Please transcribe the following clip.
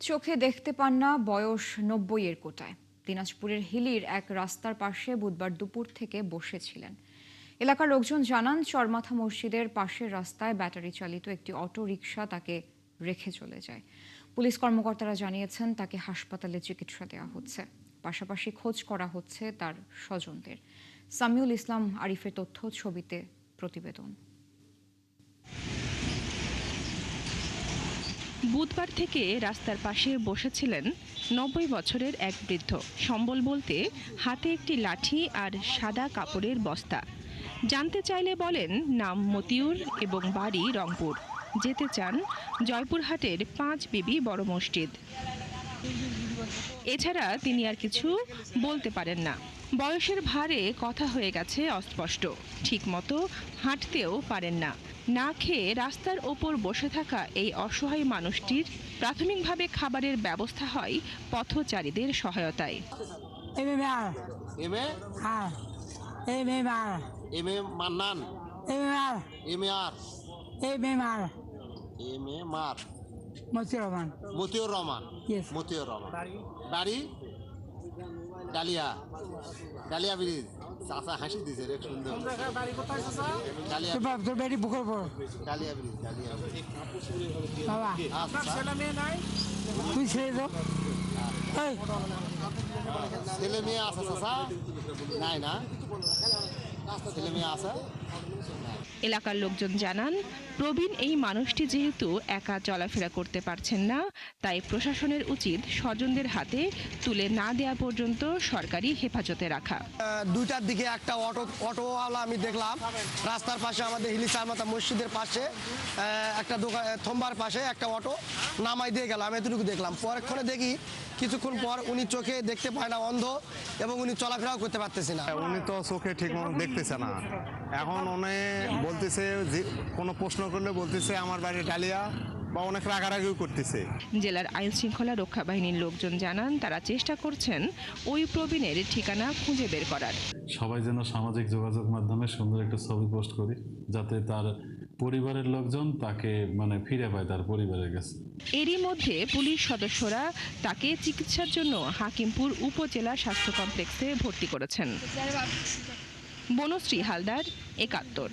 চোখে দেখতে পান না, বয়স ৯০-এর কোটায়। দিনাজপুরের হিলির এক রাস্তার পাশে বুধবার দুপুর থেকে বসেছিলেন। এলাকার লোকজন জানান, চরমাথা মসজিদের পাশের রাস্তায় ব্যাটারি চালিত একটি অটো রিকশা তাকে রেখে চলে যায়। পুলিশ কর্মকর্তারা জানিয়েছেন, তাকে হাসপাতালে চিকিৎসা দেওয়া হচ্ছে। পাশাপাশি খোঁজ করা হচ্ছে তার স্বজনদের। সামিউল ইসলাম আরিফের তথ্য, ছবিতে প্রতিবেদন। বুধবার থেকে রাস্তার পাশে বসেছিলেন ৯০ বছরের এক বৃদ্ধ। সম্বল বলতে হাতে একটি লাঠি আর সাদা কাপড়ের বস্তা। জানতে চাইলে বলেন, নাম মতিউর এবং বাড়ি রংপুর। যেতে চান জয়পুরহাটের ৫ বিবি বড় মসজিদ। এছাড়া তিনি আর কিছু বলতে পারেন না। বয়সের ভারে কথা হয়ে গেছে অস্পষ্ট। ঠিকমতো হাঁটতেও পারেন না। না খেয়ে রাস্তার ওপর বসে থাকা এই অসহায় মানুষটির প্রাথমিকভাবে খাবারের ব্যবস্থা হয় পথচারীদের সহায়তায়। মতিউর রহমান বাড়ি ডালিয়া ব্রিজ। চাচা হাসি দিছে রে, সুন্দর। Dahlia bridge. ছেলে মেয়ে আছে চাচা? নাই না, ছেলে মেয়ে আছে। এলাকার লোকজন জানান, প্রবীণ এই মানুষটি যেহেতু একা চলাফেরা করতে পারছেন না, তাই প্রশাসনের উচিত স্বজনদের হাতে তুলে না দেওয়া পর্যন্ত সরকারি হেফাজতে রাখা। 2টার দিকে একটা অটোওয়ালা আমি দেখলাম রাস্তার পাশে, আমাদের হিলি চরমাথা মসজিদের পাশে একটা দোকান থম্বার পাশে একটা অটো নামাই দিয়ে গেল। আমি এতটুকু দেখলাম। পরক্ষণে দেখি কিছুক্ষণ পর উনি চোখে দেখতে পায় না, অন্ধ, এবং উনি চলাফেরাও করতে পারতেছে না। উনি তো চোখে ঠিক মতো দেখতেছে না। এখন উনি বলতেছে, যে কোনো প্রশ্ন করলে বলতেছে আমার বাড়ি ডালিয়া, বা অনেক রাগারাগিও করতেছে। জেলার আইন শৃঙ্খলা রক্ষা বাহিনীর লোকজন জানান, তারা চেষ্টা করছেন ওই প্রবীণের ঠিকানা খুঁজে বের করার। সবাই যেন সামাজিক যোগাযোগ মাধ্যমে সুন্দর একটা ছবি পোস্ট করি, যাতে তার পরিবারের লোকজন তাকে ফিরে পায় তার পরিবারের কাছে। এরই মধ্যে পুলিশ সদস্যরা তাকে চিকিৎসার জন্য হাকিমপুর উপজেলা স্বাস্থ্য কমপ্লেক্সে ভর্তি করেছেন। বনশ্রী হালদার, ৭১।